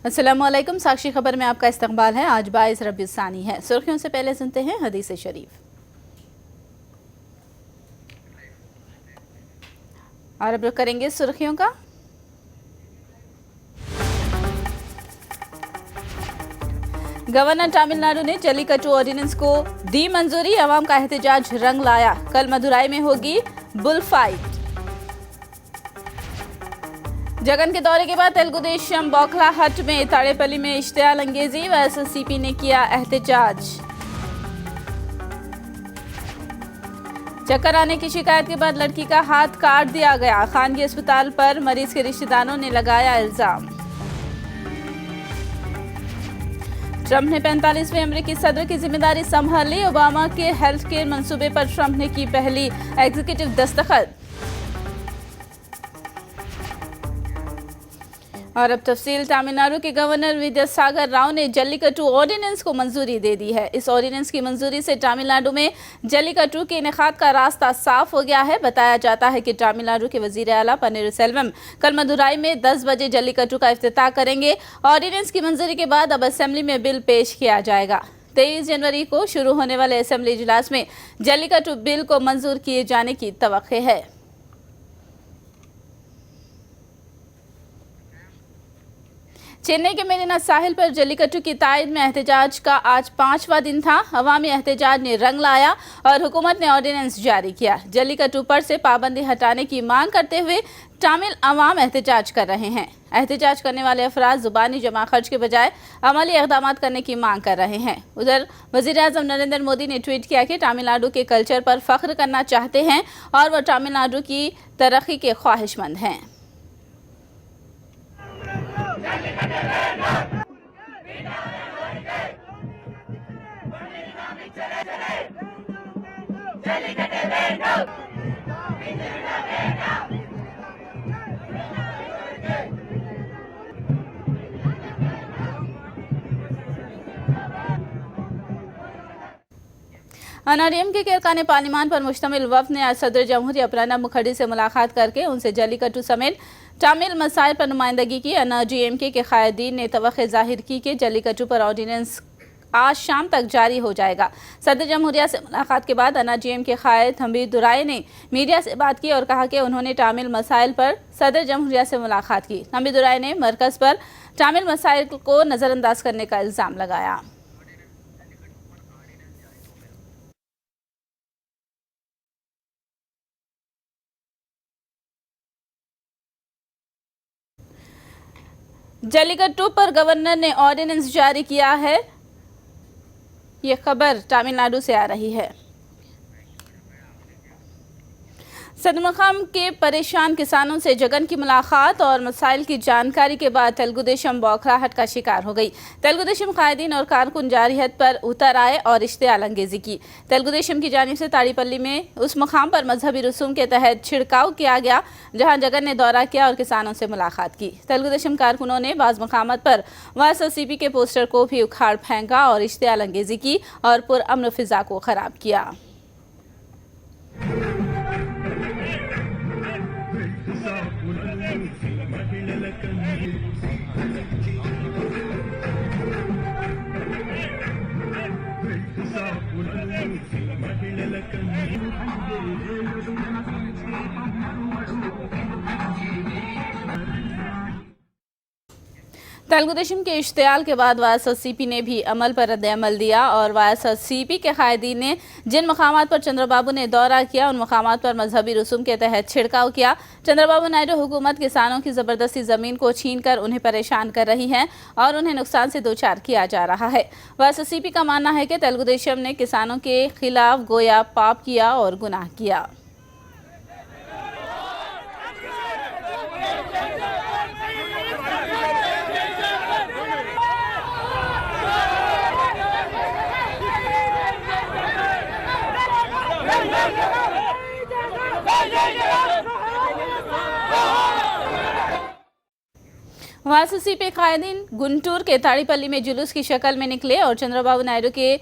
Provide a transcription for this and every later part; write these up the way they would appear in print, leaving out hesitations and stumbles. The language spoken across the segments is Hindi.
अस्सलामुअलैकुम। साक्षी खबर में आपका इस्तकबाल है। आज 22 रबीउल सानी है। सुर्खियों से पहले सुनते हैं हदीस शरीफ और अब रुख करेंगे सुर्खियों का। गवर्नर तमिलनाडु ने जल्लीकट्टू ऑर्डिनेंस को दी मंजूरी। अवाम का एहतजाज रंग लाया। कल मदुराई में होगी बुल फाइट। जगन के दौरे के बाद तेलुगुदेशम बौखलाहट में ताड़ेपल्ली में इश्तियाल अंगेजी व एसएससीपी ने किया एहतजाज। चक्कर आने की शिकायत के बाद लड़की का हाथ काट दिया गया। खानगी अस्पताल पर मरीज के रिश्तेदारों ने लगाया इल्जाम। ट्रंप ने 45वें अमेरिकी सदर की जिम्मेदारी संभाली। ओबामा के हेल्थ केयर मंसूबे पर ट्रंप ने की पहली एग्जीक्यूटिव दस्तखत। और अब तफसील। तमिलनाडु के गवर्नर विद्यासागर राव ने जल्लीकट्टू ऑर्डिनेंस को मंजूरी दे दी है। इस ऑर्डिनेंस की मंजूरी से तमिलनाडु में जल्लीकट्टू के इनेकाद का रास्ता साफ हो गया है। बताया जाता है कि तमिलनाडु के वजीर आला पनीरसेल्वम कल मदुराई में 10 बजे जल्लीकट्टू का इफ्तिताह करेंगे। ऑर्डिनेंस की मंजूरी के बाद अब असेंबली में बिल पेश किया जाएगा। 23 जनवरी को शुरू होने वाले असेंबली इजलास में जल्लीकट्टू बिल को मंजूर किए जाने की तवक्को है। चेन्नई के मेरिना साहिल पर जल्लीकट्टू की तायद में एहतजाज का आज 5वां दिन था। अवामी एहतजाज ने रंग लाया और हुकूमत ने ऑर्डिनेंस जारी किया। जल्लीकट्टू पर से पाबंदी हटाने की मांग करते हुए तमिल अवाम एहतजाज कर रहे हैं। एहतजाज करने वाले अफराद जुबानी जमा खर्च के बजाय अमली इक़दाम करने की मांग कर रहे हैं। उधर वज़ीर आज़म नरेंद्र मोदी ने ट्वीट किया कि तमिलनाडु के कल्चर पर फख्र करना चाहते हैं और वह तमिलनाडु की तरक्की के ख्वाहिशमंद हैं। एनडीएमके के अरकान पार्लिमान पर मुश्तमिल वफ़द ने आज सदर जमहूरिया प्रणब मुखर्जी से मुलाकात करके उनसे जल्लीकट्टू समेत तमिल मसाइल पर नुमाइंदगी की। एनडीएमके के कायदीन ने तवक्को जाहिर की कि जल्लीकट्टू पर ऑर्डिनेंस आज शाम तक जारी हो जाएगा। सदर जमहूरिया से मुलाकात के बाद एनडीएम के कायद थंबीदुराई ने मीडिया से बात की और कहा कि उन्होंने तमिल मसाइल पर सदर जमहूरिया से मुलाकात की। थंबीदुराई ने मरकज़ पर तमिल मसाइल को नज़रअंदाज करने का इल्ज़ाम लगाया। जल्लीकट्टू पर गवर्नर ने ऑर्डिनेंस जारी किया है। ये खबर तमिलनाडु से आ रही है। सदमखाम के परेशान किसानों से जगन की मुलाकात और मसाइल की जानकारी के बाद तेलुगुदेशम बौखलाहट का शिकार हो गई। तेलुगुदेशम कायदीन और कारकुन जारहियत पर उतर आए और इश्तियाल अंगेजी की। तेलुगुदेशम की जानिब से ताड़ीपल्ली में उस मुकाम पर मजहबी रसूम के तहत छिड़काव किया गया जहां जगन ने दौरा किया और किसानों से मुलाकात की। तेलुगुदेशम कारकुनों ने बाज़ मकामात पर वाईएसआरसीपी के पोस्टर को भी उखाड़ फेंका और इश्तियाल अंगेजी की और पुरअमन फिजा को खराब किया। तेलुगुदेशम के इश्तियाल के बाद वाईएसआरसीपी ने भी अमल पर रद्द-ए-अमल दिया और वाईएसआरसीपी के कायदीन ने जिन मकामात पर चंद्रबाबू ने दौरा किया उन मकामात पर मजहबी रसूम के तहत छिड़काव किया। चंद्रबाबू नायडू हुकूमत किसानों की ज़बरदस्ती ज़मीन को छीन कर उन्हें परेशान कर रही है और उन्हें नुकसान से दोचार किया जा रहा है। वाईएसआरसीपी का मानना है कि तेलुगुदेशम ने किसानों के खिलाफ गोया पाप किया और गुनाह किया। वाईएसआरसीपी कायदीन गुंटूर के ताड़ीपल्ली में जुलूस की शक्ल में निकले और चंद्रबाबू नायडू के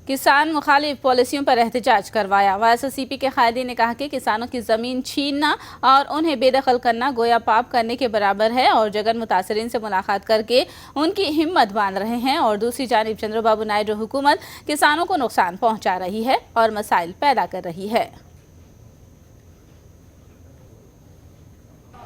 किसान मुखालिफ पॉलिसियों पर एहतजाज करवाया। वाईएसआरसीपी के कायदीन ने कहा कि किसानों की जमीन छीनना और उन्हें बेदखल करना गोया पाप करने के बराबर है और जगन मुतासरीन से मुलाकात करके उनकी हिम्मत बांध रहे हैं और दूसरी जानिब चंद्रबाबू नायडू हुकूमत किसानों को नुकसान पहुंचा रही है और मसाइल पैदा कर रही है।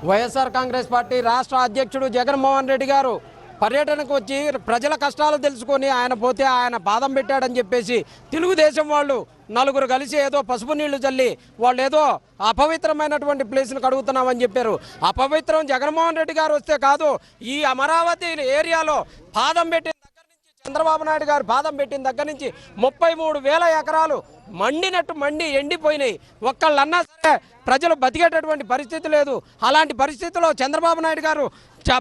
వైఎస్ఆర్ కాంగ్రెస్ పార్టీ రాష్ట్ర అధ్యక్షుడు జగన్మోహన్ రెడ్డి గారు పర్యటనకు వచ్చి ప్రజల కష్టాలు తెలుసుకొని ఆయన పోతే ఆయన బాధం పెట్టాడని చెప్పేసి తెలుగుదేశం వాళ్ళు నలుగురు కలిసి ఏదో పసుపు నీళ్లు చల్లి వాళ్ళు ఏదో అపవిత్రమైనటువంటి ప్లేస్ను కడుగుతున్నామని చెప్పారు. అపవిత్రం జగన్మోహన్ రెడ్డి గారు వస్తే కాదు, ఈ అమరావతి ఏరియాలో పాదం పెట్టిన దగ్గర నుంచి చంద్రబాబు నాయుడు గారు పాదం పెట్టిన దగ్గర నుంచి 33,000 ఎకరాలు మండినట్టు మండి ఎండిపోయినాయి. ఒక్కళ్ళన్నా సరే ప్రజలు బతికేటటువంటి పరిస్థితి లేదు. అలాంటి పరిస్థితుల్లో చంద్రబాబు నాయుడు గారు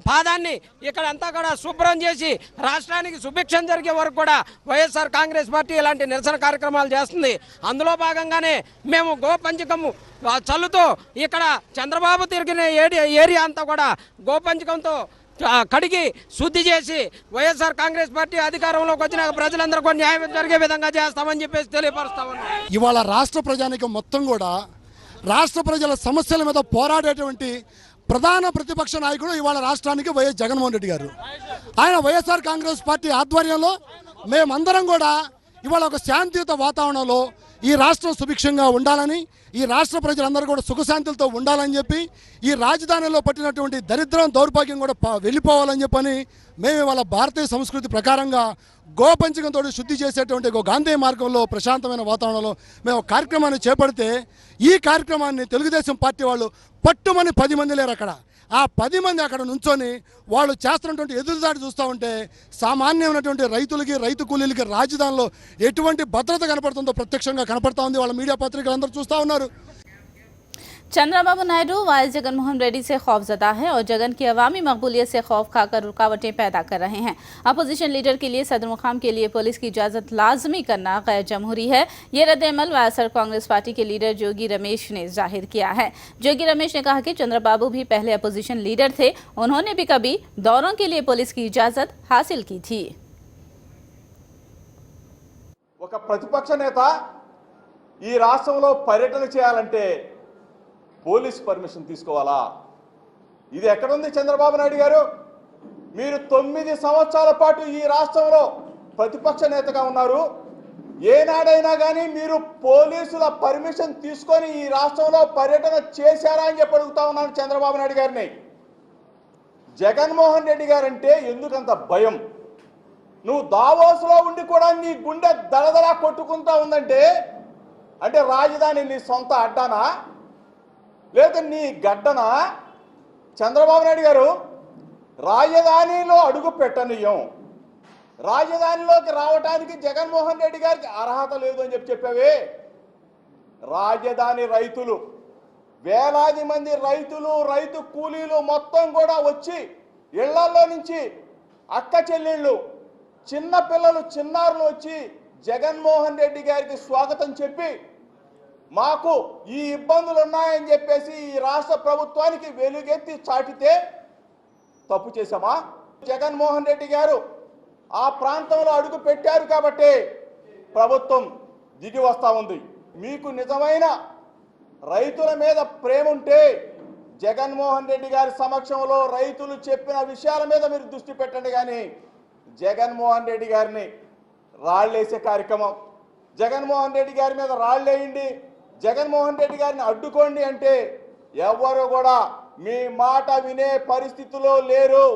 పాదాన్ని ఇక్కడంతా కూడా శుభ్రం చేసి రాష్ట్రానికి సుభిక్షం జరిగే వరకు కూడా వైఎస్ఆర్ కాంగ్రెస్ పార్టీ ఇలాంటి నిరసన కార్యక్రమాలు చేస్తుంది. అందులో భాగంగానే మేము గోపంచకము చల్లుతూ ఇక్కడ చంద్రబాబు తిరిగిన ఏరియా అంతా కూడా గోపంచకంతో కడిగి శుద్ధి చేసి వైఎస్ఆర్ కాంగ్రెస్ పార్టీ అధికారంలోకి వచ్చిన ప్రజలందరికీ న్యాయం జరిగే విధంగా చేస్తామని చెప్పేసి తెలియపరుస్తామని ఇవాళ రాష్ట్ర ప్రజానికం మొత్తం కూడా రాష్ట్ర ప్రజల సమస్యల మీద పోరాడేటువంటి ప్రధాన ప్రతిపక్ష నాయకుడు ఇవాళ రాష్ట్రానికి వైఎస్ జగన్మోహన్ రెడ్డి గారు. ఆయన వైఎస్ఆర్ కాంగ్రెస్ పార్టీ ఆధ్వర్యంలో మేమందరం కూడా ఇవాళ ఒక శాంతియుత వాతావరణంలో ఈ రాష్ట్రం సుభిక్షంగా ఉండాలని, ఈ రాష్ట్ర ప్రజలందరూ కూడా సుఖశాంతులతో ఉండాలని చెప్పి, ఈ రాజధానిలో పట్టినటువంటి దరిద్రం దౌర్భాగ్యం కూడా వెళ్ళిపోవాలని చెప్పని మేము ఇవాళ భారతీయ సంస్కృతి ప్రకారంగా గోపంచకంతో శుద్ధి చేసేటువంటి ఒక గాంధీ మార్గంలో ప్రశాంతమైన వాతావరణంలో మేము కార్యక్రమాన్ని చేపడితే, ఈ కార్యక్రమాన్ని తెలుగుదేశం పార్టీ వాళ్ళు పట్టుమని 10 మంది లేరు అక్కడ. ఆ 10 మంది అక్కడ నుంచొని వాళ్ళు చేస్తున్నటువంటి ఎదురుదాడి చూస్తూ ఉంటే సామాన్యమైనటువంటి రైతులకి, రైతు కూలీలకి రాజధానిలో ఎటువంటి భద్రత కనపడుతుందో ప్రత్యక్షంగా కనపడతా ఉంది. వాళ్ళ మీడియా పత్రికలు అందరూ చూస్తూ ఉన్నారు. चंद्रबाबू नायडू वाइस जगनमोहन रेड्डी से खौफजदा है और जगन की अवामी मकबूलियत से खौफ खाकर रुकावटें पैदा कर रहे हैं। अपोजिशन लीडर के लिए सदर मुकाम के लिए पुलिस की इजाज़त लाजमी करना गैर जमहूरी है। ये रद्द-ए-अमल वाईएसआर कांग्रेस पार्टी के लीडर जोगी रमेश ने जाहिर किया है। जोगी रमेश ने कहा कि चंद्रबाबू भी पहले अपोजिशन लीडर थे, उन्होंने भी कभी दौरों के लिए पुलिस की इजाज़त हासिल की थी। ఒక ప్రతిపక్ష నేత ఈ రాష్ట్రంలో పర్యటన చేయాలంటే పోలీస్ పర్మిషన్ తీసుకోవాలా? ఇది ఎక్కడుంది చంద్రబాబు నాయుడు గారు? మీరు 9 సంవత్సరాల పాటు ఈ రాష్ట్రంలో ప్రతిపక్ష నేతగా ఉన్నారు. ఏనాడైనా కానీ మీరు పోలీసుల పర్మిషన్ తీసుకొని ఈ రాష్ట్రంలో పర్యటన చేశారా అని చెప్పి అడుగుతా ఉన్నాను చంద్రబాబు నాయుడు గారిని. జగన్మోహన్ రెడ్డి గారంటే ఎందుకంత భయం? నువ్వు దావోస్లో ఉండి కూడా నీ గుండె దడదలా కొట్టుకుంటా ఉందంటే అంటే రాజధాని నీ సొంత అడ్డానా లేదా నీ గడ్డనా? చంద్రబాబు నాయుడు గారు రాజధానిలో అడుగు పెట్టనీయం, రాజధానిలోకి రావడానికి జగన్మోహన్ రెడ్డి గారికి అర్హత లేదు అని చెప్పావే. రాజధాని రైతులు వేలాది మంది రైతులు, రైతు కూలీలు మొత్తం కూడా వచ్చి ఇళ్లలో నుంచి అక్క చెల్లెళ్ళు, చిన్న పిల్లలు, చిన్నారులు వచ్చి జగన్మోహన్ రెడ్డి గారికి స్వాగతం చెప్పి మాకు ఈ ఇబ్బందులు ఉన్నాయని చెప్పేసి ఈ రాష్ట్ర ప్రభుత్వానికి వెలుగెత్తి చాటితే తప్పు చేశామా? జగన్మోహన్ రెడ్డి గారు ఆ ప్రాంతంలో అడుగు పెట్టారు కాబట్టి ప్రభుత్వం దిగి వస్తూ ఉంది. మీకు నిజమైన రైతుల మీద ప్రేమ ఉంటే జగన్మోహన్ రెడ్డి గారి సమక్షంలో రైతులు చెప్పిన విషయాల మీద మీరు దృష్టి పెట్టండి. కానీ జగన్మోహన్ రెడ్డి గారిని రాళ్ళేసే కార్యక్రమం, జగన్మోహన్ రెడ్డి గారి మీద రాళ్ళేయండి, జగన్మోహన్ రెడ్డి గారిని అడ్డుకోండి అంటే ఎవరు కూడా మీ మాట వినే పరిస్థితిలో లేరు.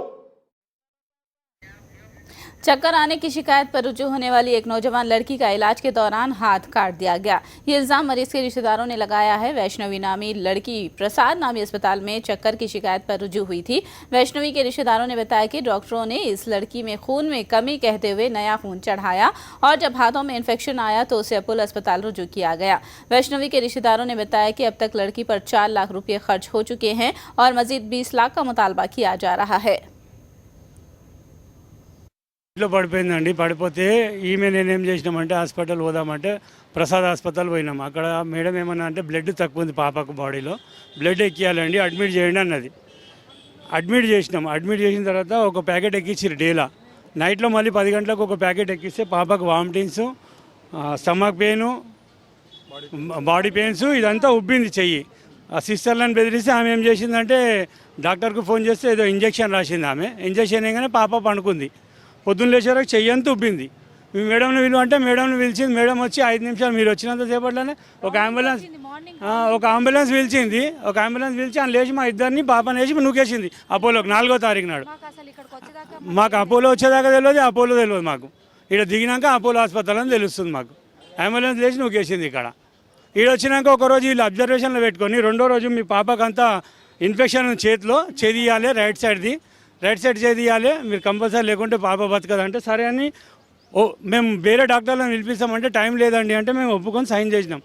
चक्कर आने की शिकायत पर रुजू होने वाली एक नौजवान लड़की का इलाज के दौरान हाथ काट दिया गया। ये इल्जाम मरीज के रिश्तेदारों ने लगाया है। वैष्णवी नामी लड़की प्रसाद नामी अस्पताल में चक्कर की शिकायत पर रुजू हुई थी। वैष्णवी के रिश्तेदारों ने बताया कि डॉक्टरों ने इस लड़की में खून में कमी कहते हुए नया खून चढ़ाया और जब हाथों में इन्फेक्शन आया तो उसे अपोलो अस्पताल रुजू किया गया। वैष्णवी के रिश्तेदारों ने बताया कि अब तक लड़की पर 4 लाख रुपये खर्च हो चुके हैं और मजीद 20 लाख का मुतालबा किया जा रहा है। ఇంట్లో పడిపోయిందండి. పడిపోతే ఈమె నేనేం చేసినామంటే హాస్పిటల్ పోదామంటే ప్రసాద్ హాస్పిటల్ పోయినాం. అక్కడ మేడం ఏమన్నా అంటే బ్లడ్ తక్కువ ఉంది పాపకు, బాడీలో బ్లడ్ ఎక్కియాలండి, అడ్మిట్ చేయండి అన్నది. అడ్మిట్ చేసినాం. అడ్మిట్ చేసిన తర్వాత ఒక ప్యాకెట్ ఎక్కించారు డేలా. నైట్లో మళ్ళీ 10 గంటలకు ఒక ప్యాకెట్ ఎక్కిస్తే పాపకు vomitings, stomach pain, body pains, ఇదంతా ఉబ్బింది చెయ్యి. ఆ సిస్టర్లను బెదిరిస్తే ఆమె ఏం చేసిందంటే డాక్టర్కు ఫోన్ చేస్తే ఏదో ఇంజక్షన్ రాసింది. ఆమె ఇంజక్షన్ వేయగానే పాప పండుకుంది. పొద్దున్న లేచేవరకు చెయ్యి అంతా ఉబ్బింది. మీ మేడంని విలువ అంటే మేడంని పిలిచింది. మేడం వచ్చి 5 నిమిషాలు మీరు వచ్చినంత సేపట్లోనే ఒక అంబులెన్స్ పిలిచింది. పిలిచి ఆయన లేచి మా ఇద్దరిని పాపని వేసి నూకేసింది అపోలోకి 4వ తారీఖు నాడు. మాకు అపోలో వచ్చేదాకా తెలియదు, అపోలో తెలియదు మాకు. ఇక్కడ దిగినాక అపోలో హాస్పిటల్ అని తెలుస్తుంది మాకు. అంబులెన్స్ లేచి నూకేసింది ఇక్కడ. ఈడ వచ్చినాక ఒకరోజు వీళ్ళు అబ్జర్వేషన్లో పెట్టుకొని 2వ రోజు మీ పాపకంతా ఇన్ఫెక్షన్ చేతిలో చేదియాలి, రైట్ సైడ్ చేదియాలి, మీరు కంపల్సరీ లేకుంటే పాప బతకదంటే సరే అని మేము వేరే డాక్టర్లను పిలిపిస్తామంటే టైం లేదండి అంటే మేము ఒప్పుకొని సైన్ చేసినాం.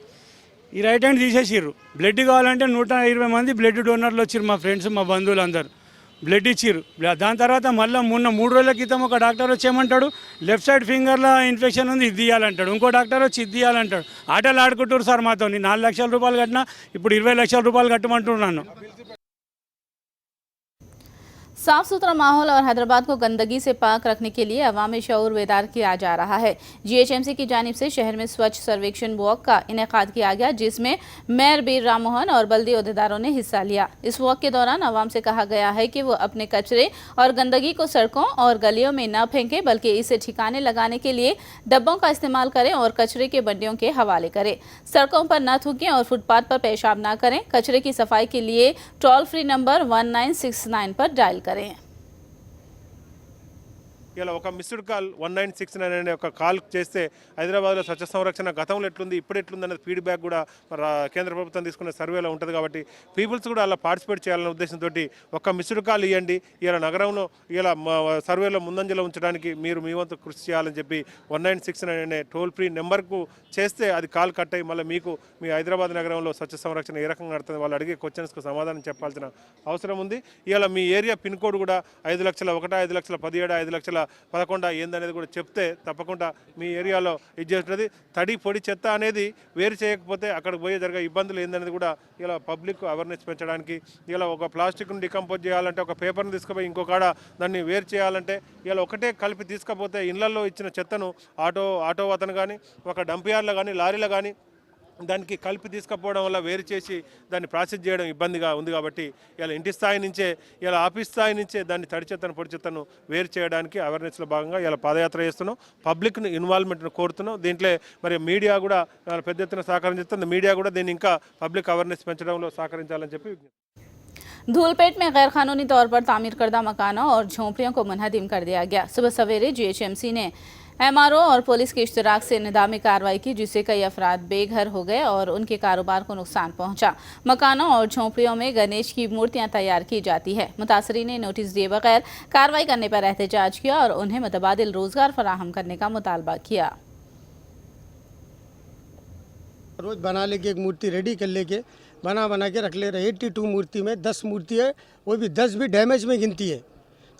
ఈ రైట్ హ్యాండ్ తీసేసిర్రు. బ్లడ్ కావాలంటే 120 మంది బ్లడ్ డోనర్లు వచ్చిర్రు, మా ఫ్రెండ్స్ మా బంధువులు అందరు బ్లడ్ ఇచ్చిర్రు. దాని తర్వాత మళ్ళీ మొన్న 3 రోజుల క్రితం ఒక డాక్టర్ వచ్చి ఏమంటాడు, లెఫ్ట్ సైడ్ ఫింగర్లో ఇన్ఫెక్షన్ ఉంది, ఇది తీయాలంటాడు. ఇంకో డాక్టర్ వచ్చి ఇది తీయాలంటాడు. ఆటలు ఆడుకుంటారు సార్ మాతో. 4 లక్షల రూపాయలు కట్టినా ఇప్పుడు 20 లక్షల రూపాయలు కట్టమంటున్నాను. साफ सुथरा माहौल और हैदराबाद को गंदगी से पाक रखने के लिए अवामी शऊर बेदार किया जा रहा है। जीएचएमसी की जानिब से शहर में स्वच्छ सर्वेक्षण वॉक का इनेकाद किया गया, जिसमें मेयर बीर राम मोहन और बल्दी अहदेदारों ने हिस्सा लिया। इस वॉक के दौरान अवाम से कहा गया है कि वो अपने कचरे और गंदगी को सड़कों और गलियों में न फेंकें, बल्कि इसे ठिकाने लगाने के लिए डब्बों का इस्तेमाल करें और कचरे के बंडियों के हवाले करें। सड़कों पर न थूकें और फुटपाथ पर पेशाब न करें। कचरे की सफाई के लिए टोल फ्री नंबर 1969 पर डायल करें। ఇలా ఒక మిస్డ్ కాల్ 1969 అనే ఒక కాల్ చేస్తే హైదరాబాద్లో స్వచ్ఛ సంరక్షణ గతంలో ఎట్లుంది ఇప్పుడు ఎట్లుంది అనేది ఫీడ్బ్యాక్ కూడా కేంద్ర ప్రభుత్వం తీసుకునే సర్వేలో ఉంటుంది. కాబట్టి పీపుల్స్ కూడా అలా పార్టిసిపేట్ చేయాలనే ఉద్దేశంతో ఒక మిస్డ్ కాల్ ఇవ్వండి. ఇలా నగరంలో ఇలా సర్వేలో ముందంజలో ఉంచడానికి మీరు మీ వంతు కృషి చేయాలని చెప్పి 1969 అనే టోల్ ఫ్రీ నెంబర్కు చేస్తే అది కాల్ కట్ అయ్యి మళ్ళీ మీకు మీ హైదరాబాద్ నగరంలో స్వచ్ఛ సంరక్షణ ఏ రకంగా నడుతుంది వాళ్ళు అడిగే క్వశ్చన్స్కు సమాధానం చెప్పాల్సిన అవసరం ఉంది. ఇలా మీ ఏరియా పిన్ కోడ్ కూడా 5,01, 5,17, 5,11 ఏందనేది కూడా చెప్తే తప్పకుండా మీ ఏరియాలో ఇది చేస్తుంది. తడి పొడి చెత్త అనేది వేరు చేయకపోతే అక్కడికి పోయే జరిగే ఇబ్బందులు ఏందనేది కూడా ఇలా పబ్లిక్ అవేర్నెస్ పెంచడానికి, ఇలా ఒక ప్లాస్టిక్ను డికంపోజ్ చేయాలంటే ఒక పేపర్ని తీసుకుపోయి ఇంకో కాడ దాన్ని వేరు చేయాలంటే ఇలా ఒకటే కలిపి తీసుకపోతే ఇళ్లలో ఇచ్చిన చెత్తను ఆటో అతను కానీ ఒక డంప్ యార్డ్లో కానీ లారీలో కానీ దానికి కలిపి తీసుకపోవడం వల్ల వేరు చేసి దాన్ని ప్రాసెస్ చేయడం ఇబ్బందిగా ఉంది. కాబట్టి ఇలా ఇంటి స్థాయి నుంచే ఇలా ఆఫీస్ స్థాయి నుంచే దాన్ని తడి చెత్తను పొడి చెత్తను వేరు చేయడానికి అవేర్నెస్లో భాగంగా ఇలా పాదయాత్ర చేస్తున్నాం. పబ్లిక్ని ఇన్వాల్వ్మెంట్ను కోరుతున్నాం. దీంట్లో మరి మీడియా కూడా పెద్ద ఎత్తున సహకారం చేస్తుంది. మీడియా కూడా దీన్ని ఇంకా పబ్లిక్ అవేర్నెస్ పెంచడంలో సహకరించాలని చెప్పి धूलपेट में गैर कानूनी तौर पर तामीर करदा मकानों और झोंपड़ियों को मुनहदिम कर दिया गया। सुबह सवेरे जीएचएमसी ने एमआरओ और पुलिस के इश्तराक से निदामी कार्रवाई की, जिससे कई अफराद बेघर हो गए और उनके कारोबार को नुकसान पहुंचा। मकानों और झोंपड़ियों में गणेश की मूर्तियां तैयार की जाती है। मुतासरीन ने नोटिस दिए बगैर कार्रवाई करने पर एहतजाज किया और उन्हें मुतबादिल रोजगार फराहम करने का मुतालबा किया। रोज बना लेके एक मूर्ति रेडी कर लेके बना के रख ले रहे। 82 मूर्ति में 10 मूर्ति है, वो भी 10 भी डैमेज में गिनती है।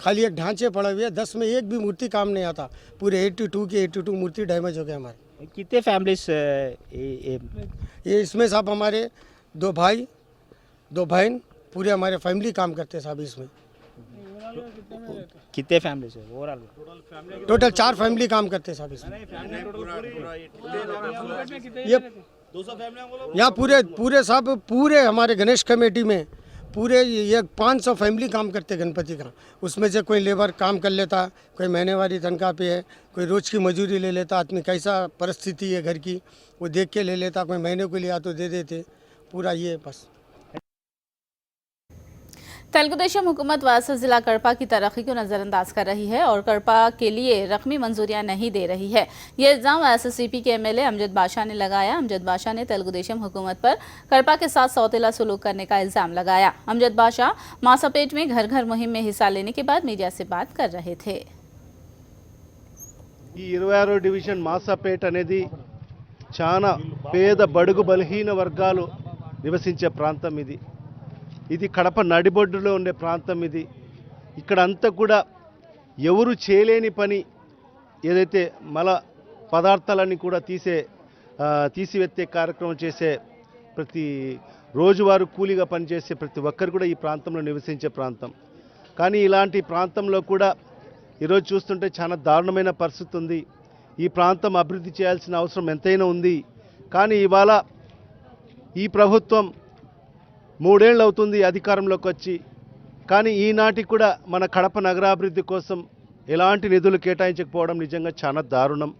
खाली एक ढांचे पड़े हुए हैं, 10 में एक भी मूर्ति काम नहीं आता। पूरे 82 की 82 मूर्ति डैमेज हो गए हमारे। कितने फैमिलीज ये इसमें साहब हमारे 2 भाई 2 बहन पूरे हमारे फैमिली काम करते साहब इसमें। कितने फैमिलीज है ओवरऑल? टोटल 4 फैमिली काम करते साहब इसमें। ये 200 फैमिली यहाँ पूरे सब पूरे हमारे गणेश कमेटी में पूरे ये 500 फैमिली काम करते गणपति का। उसमें से कोई लेबर काम कर लेता, कोई महीनेवारी तनख्वाह पे है, कोई रोज़ की मजदूरी ले लेता। आदमी कैसा परिस्थिति है घर की वो देख के ले लेता, कोई महीने को लिया तो दे देते। पूरा ये बस। तेलुगुदेशम हुकूमत वासा जिला कड़पा की तरक्की को नज़रअंदाज कर रही है और कड़पा के लिए रकमी मंजूरियां नहीं दे रही है। ये इल्ज़ाम एसएससीपी के एमएलए अमजद बादशाह ने लगाया। अमजद बादशाह ने तेलुगुदेशम हुकूमत पर कड़पा के साथ सौतेला सलूक करने का इल्ज़ाम लगाया। अमजद बादशाह मासापेट में घर घर मुहिम में हिस्सा लेने के बाद मीडिया से बात कर रहे थे। 26వ డివిజన్ మాసాపేట అనేది చాలా పేద బడుగు బలహీన వర్గాలు నివసించే ప్రాంతం ఇది. ఇది కడప నడిబొడ్డులో ఉండే ప్రాంతం ఇది. ఇక్కడ అంతా కూడా ఎవరు చేయలేని పని ఏదైతే మల పదార్థాలని కూడా తీసివెత్తే కార్యక్రమం చేసే ప్రతి రోజువారు కూలీగా పనిచేసే ప్రతి ఒక్కరు కూడా ఈ ప్రాంతంలో నివసించే ప్రాంతం. కానీ ఇలాంటి ప్రాంతంలో కూడా ఈరోజు చూస్తుంటే చాలా దారుణమైన పరిస్థితి ఉంది. ఈ ప్రాంతం అభివృద్ధి చేయాల్సిన అవసరం ఎంతైనా ఉంది. కానీ ఇవాళ ఈ ప్రభుత్వం 3 ఏళ్ళు అవుతుంది అధికారంలోకి వచ్చి, కానీ ఈనాటికి కూడా మన కడప నగరాభివృద్ధి కోసం ఎలాంటి నిధులు కేటాయించకపోవడం నిజంగా చాలా దారుణం.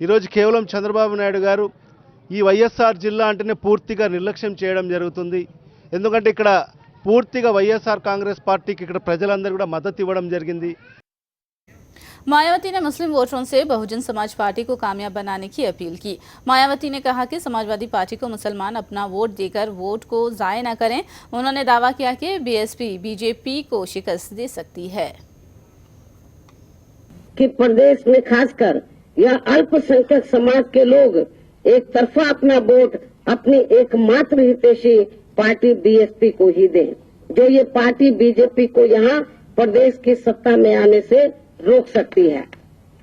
ఈరోజు కేవలం చంద్రబాబు నాయుడు గారు ఈ వైఎస్ఆర్ జిల్లా అంటేనే పూర్తిగా నిర్లక్ష్యం చేయడం జరుగుతుంది. ఎందుకంటే ఇక్కడ పూర్తిగా వైఎస్ఆర్ కాంగ్రెస్ పార్టీకి ఇక్కడ ప్రజలందరూ కూడా మద్దతు ఇవ్వడం జరిగింది. मायावती ने मुस्लिम वोटरों से बहुजन समाज पार्टी को कामयाब बनाने की अपील की। मायावती ने कहा कि समाजवादी पार्टी को मुसलमान अपना वोट देकर वोट को जाया न करें। उन्होंने दावा किया कि बीएसपी बीजेपी को शिकस्त दे सकती है। कि प्रदेश में खासकर यह अल्पसंख्यक समाज के लोग एक तरफा अपना वोट अपनी एकमात्र हितैषी पार्टी बीएसपी को ही दें, जो ये पार्टी बीजेपी को यहाँ प्रदेश की सत्ता में आने से रोक सकती है।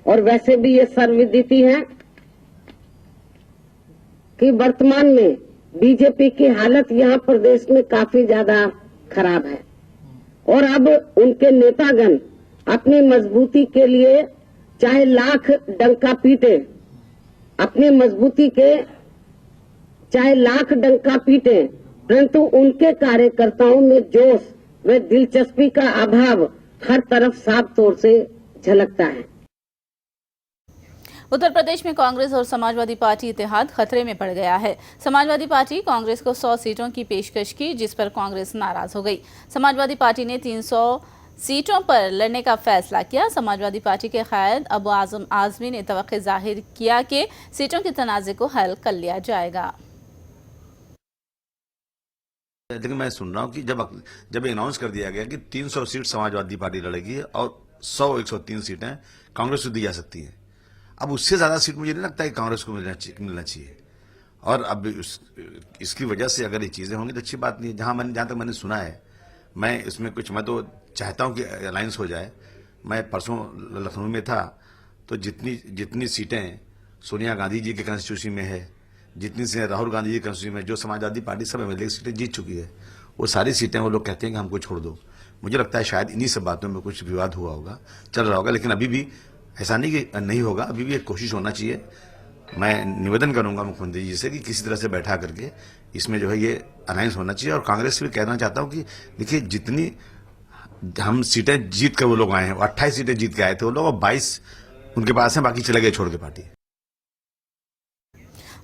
और वैसे भी ये सर्वविदित है कि वर्तमान में बीजेपी की हालत यहाँ प्रदेश में काफी ज्यादा खराब है और अब उनके नेतागण अपनी मजबूती के लिए चाहे लाख डंका पीटे, अपनी मजबूती के चाहे लाख डंका पीटे, परंतु उनके कार्यकर्ताओं में जोश व दिलचस्पी का अभाव हर तरफ साफ तौर से झलकता है। उत्तर प्रदेश में कांग्रेस और समाजवादी पार्टी इत्तेहाद खतरे में पड़ गया है। समाजवादी पार्टी कांग्रेस को 100 सीटों की पेशकश की, जिस पर कांग्रेस नाराज हो गई। समाजवादी पार्टी ने 300 सीटों पर लड़ने का फैसला किया। समाजवादी पार्टी के कायद अबू आजम आजमी ने तवक्को जाहिर किया कि सीटों के तनाज़े को हल कर लिया जाएगा। लेकिन मैं सुन रहा हूँ कि जब अनाउंस कर दिया गया कि 300 सीट समाजवादी पार्टी लड़ेगी और 100-103 सीटें कांग्रेस को दी जा सकती हैं, अब उससे ज़्यादा सीट मुझे नहीं लगता कि कांग्रेस को मिलना चाहिए। और अब इसकी वजह से अगर ये चीज़ें होंगी तो अच्छी बात नहीं है। जहाँ तक मैंने सुना है, मैं इसमें मैं तो चाहता हूँ कि अलायंस हो जाए। मैं परसों लखनऊ में था, तो जितनी सीटें सोनिया गांधी जी के कंस्टिट्यूंसी में है, जितनी से राहुल गांधी जी की कंस्टिट्यूंसी में, जो समाजवादी पार्टी सब एमएलए की सीटें जीत चुकी है, वो सारी सीटें वो लोग कहते हैं कि हमको छोड़ दो। मुझे लगता है शायद इन्हीं सब बातों में कुछ विवाद हुआ होगा, चल रहा होगा, लेकिन अभी भी ऐसा नहीं कि नहीं होगा, अभी भी एक कोशिश होना चाहिए। मैं निवेदन करूंगा मुख्यमंत्री जी से कि किसी तरह से बैठा करके इसमें जो है ये अलायंस होना चाहिए। और कांग्रेस से भी कहना चाहता हूँ कि देखिए, जितनी हम सीटें जीत कर वो लोग आए हैं, 28 सीटें जीत के आए थे वो लोग, और 22 उनके पास हैं, बाकी चले गए छोड़ के पार्टी।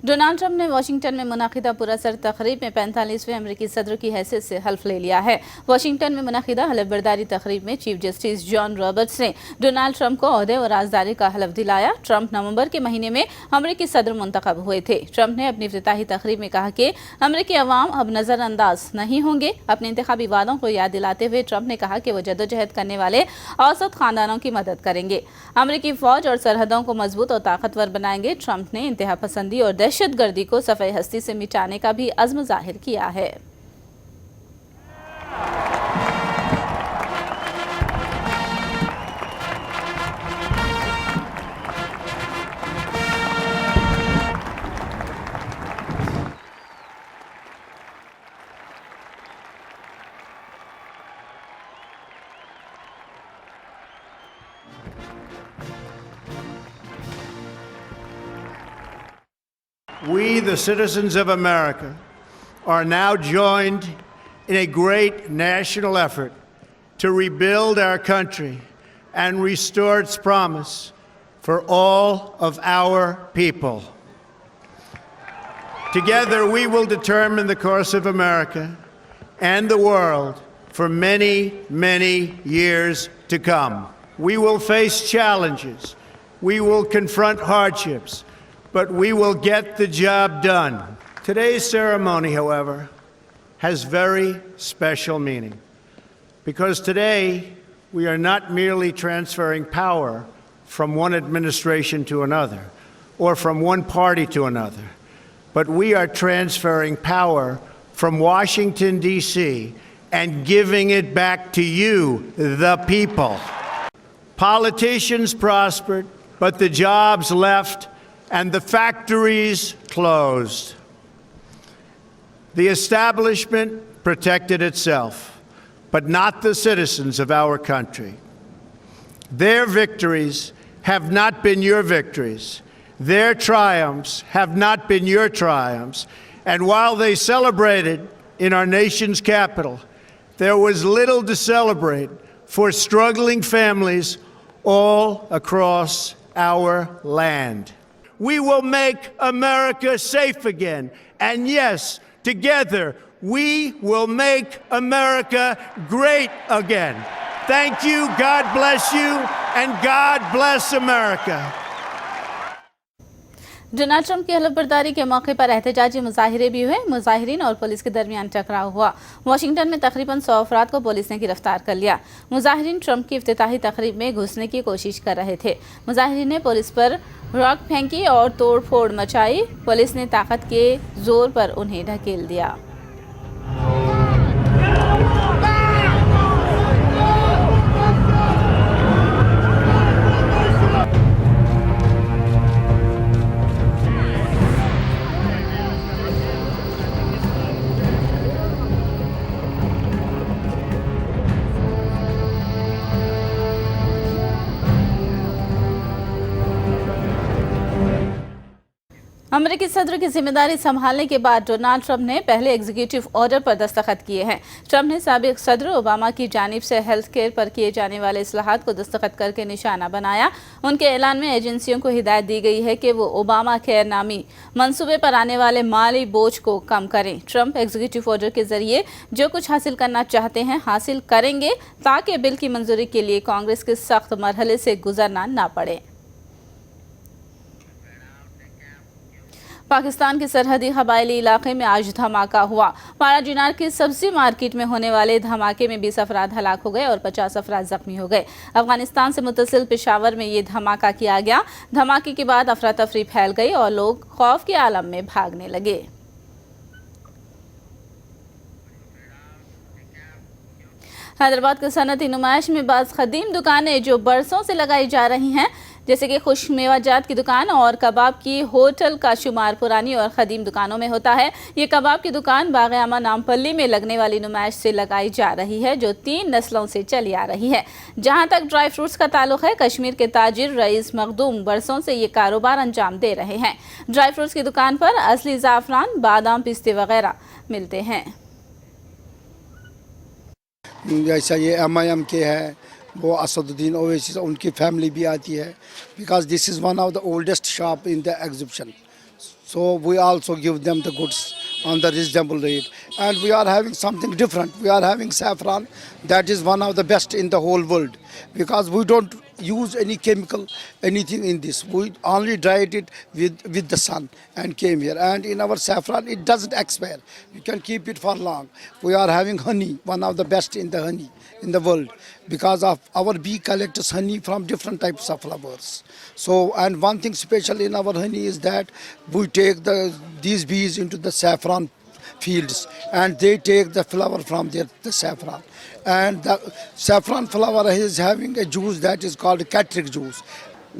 डोनाल्ड ट्रंप ने वाशिंगटन में मुनाकिदा पुरस्कार तकरीब में 45वें अमेरिकी सदर की हैसियत से हल्फ ले लिया है। वाशिंगटन में मुनाकिदा हलफ बर्दारी तकरीब में चीफ जस्टिस जॉन रॉबर्ट्स ने डोनाल्ड ट्रंप को ओहदे और राजदारी का हलफ दिलाया। ट्रंप नवंबर के महीने में अमेरिकी सदर मुंतखब हुए थे। ट्रंप ने अपनी इफ्तिताही तकरीब में कहा कि अमेरिकी अवाम अब नजरअंदाज नहीं होंगे। अपने इंतखाबी वादों को याद दिलाते हुए ट्रंप ने कहा कि वो जद्दोजहद करने वाले औसत खानदानों की मदद करेंगे, अमेरिकी फौज और सरहदों को मजबूत और ताकतवर बनाएंगे। ट्रंप ने इंतहा पसंदी और दहशतगर्दी को सफ़े हस्ती से मिटाने का भी अज़्म जाहिर किया है। We, the citizens of America, are now joined in a great national effort to rebuild our country and restore its promise for all of our people. Together, we will determine the course of America and the world for many, many years to come. We will face challenges. We will confront hardships. But we will get the job done. Today's ceremony, however, has very special meaning, because today we are not merely transferring power from one administration to another or from one party to another, but we are transferring power from Washington, D.C. and giving it back to you, the people. Politicians prospered, but the jobs left and the factories closed. The establishment protected itself, but not the citizens of our country. Their victories have not been your victories. Their triumphs have not been your triumphs. And while they celebrated in our nation's capital, there was little to celebrate for struggling families all across our land. We will make America safe again. And yes, together, we will make America great again. Thank you, God bless you, and God bless America. Donald Trump की हलफबर्दारी के मौके पर एहतजाजी मुजाहिरे भी हुए। मुजाहिरीन और पुलिस के दरमियान टकराव हुआ। वाशिंगटन में तकरीबन 100 अफराद को पुलिस ने गिरफ्तार कर लिया। मुजाहिरीन ट्रंप की इफ्तिताही तकरीब में घुसने की कोशिश कर रहे थे। मुजाहिरीन ने पुलिस पर रॉक फेंकी और तोड़ फोड़ मचाई। पुलिस ने ताकत के जोर पर उन्हें ढकेल दिया। अमेरिकी सदर की जिम्मेदारी संभालने के बाद डोनाल्ड ट्रंप ने पहले एग्जीक्यूटिव ऑर्डर पर दस्तखत किए हैं। ट्रंप ने साबिक सदर ओबामा की जानिब से हेल्थ केयर पर किए जाने वाले इस्लाहात को दस्तखत करके निशाना बनाया। उनके ऐलान में एजेंसियों को हिदायत दी गई है कि वो ओबामा केयर नामी मंसूबे पर आने वाले माली बोझ को कम करें। ट्रंप एग्जीक्यूटिव ऑर्डर के जरिए जो कुछ हासिल करना चाहते हैं हासिल करेंगे ताकि बिल की मंजूरी के लिए कांग्रेस के सख्त मरहले से गुजरना ना पड़े। पाकिस्तान के सरहदी कबायली इलाके में आज धमाका हुआ। पाराजीनार की सब्जी मार्केट में होने वाले धमाके में 20 अफराद हलाक हो गए और 50 अफराद जख्मी हो गए। अफगानिस्तान से मुत्तसिल पेशावर में ये धमाका किया गया। धमाके के बाद अफरा तफरी फैल गई और लोग खौफ के आलम में भागने लगे। हैदराबाद के सनती नुमाइश में बाज़ कदीम दुकानें जो बरसों से लगाई जा रही हैं, जैसे कि खुश मेवाजात की दुकान और कबाब की होटल का शुमार पुरानी और कदीम दुकानों में होता है। ये कबाब की दुकान बाग-ए-आमा नामपल्ली में लगने वाली नुमाइश से लगाई जा रही है जो 3 नस्लों से चली आ रही है। जहां तक ड्राई फ्रूट्स का ताल्लुक है, कश्मीर के ताजिर रईस मखदूम बरसों से ये कारोबार अंजाम दे रहे हैं। ड्राई फ्रूट्स की दुकान पर असली ज़ाफ़रान, बादाम, पिस्ते वगैरह मिलते हैं। जैसा ये MIM के है, वो असदुद्दीन ओवैसी, उनकी फैमिली भी आती है। Because this is one of the oldest shop in the exhibition, so we also give them the goods on the reasonable rate, and we are having something different. We are having saffron that is one of the best in the whole world, because we don't use any chemical anything in this. We only dried it with the sun and came here, and in our saffron it doesn't expire. You can keep it for long. We are having honey, one of the best in the honey in the world, because of our bee collects honey from different types of flowers. So, and one thing special in our honey is that we take these bees into the saffron fields, and they take the flower from there, the saffron, and the saffron flower is having a juice that is called catric juice.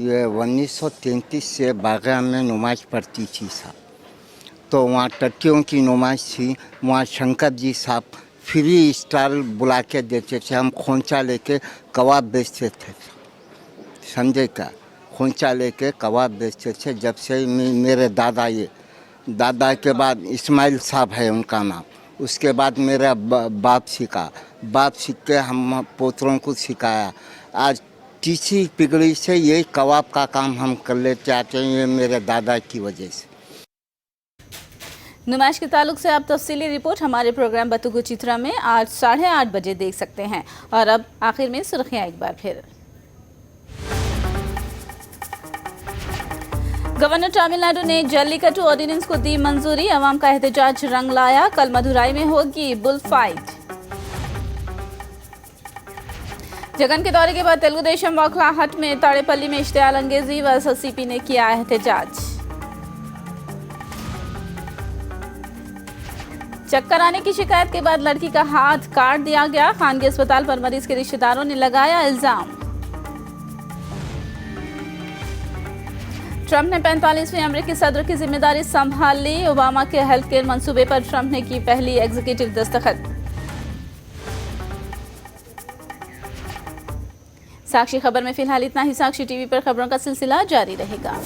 ये 1933 से बागा में नुमाइश पड़ती थी साहब, तो वहाँ टट्टियों की नुमाइश थी। वहाँ शंकर जी साहब फ्री स्टाल बुला के देते थे। हम खोंचा लेके कबाब बेचते थे, समझे क्या? खोंचा लेके कबाब बेचते थे। जब से मेरे दादा के बाद इस्माइल साहब है उनका नाम, उसके बाद मेरा बाप सीख के हम पोतरों को सिखाया। आज तीसरी पीढ़ी से ये कबाब का काम हम कर लेते आते हैं, ये मेरे दादा की वजह से। नुमाइश के ताल्लुक से आप तफसीली रिपोर्ट हमारे प्रोग्राम बतुगु चित्रा में आज 8:30 बजे देख सकते हैं। और अब आखिर में सुर्खियां एक बार फिर। गवर्नर तमिलनाडु ने जल्लीकट्टू ऑर्डिनेंस को दी मंजूरी। अवाम का एहतजाज रंग लाया। कल मदुराई में होगी बुल फाइट। जगन के दौरे के बाद तेलुगु देशम वकलाहट में ताड़ेपल्ली में इश्तियाल अंगेजी व SCP ने किया एहतजाज। चक्कर आने की शिकायत के बाद लड़की का हाथ काट दिया गया। खानगी अस्पताल पर मरीज के रिश्तेदारों ने लगाया इल्जाम। ट्रंप ने 45वें अमेरिकी सदर की जिम्मेदारी संभाल ली। ओबामा के हेल्थ केयर मंसूबे पर ट्रंप ने की पहली एग्जीक्यूटिव दस्तखत। साक्षी खबर में फिलहाल इतना ही। साक्षी टीवी पर खबरों का सिलसिला जारी रहेगा।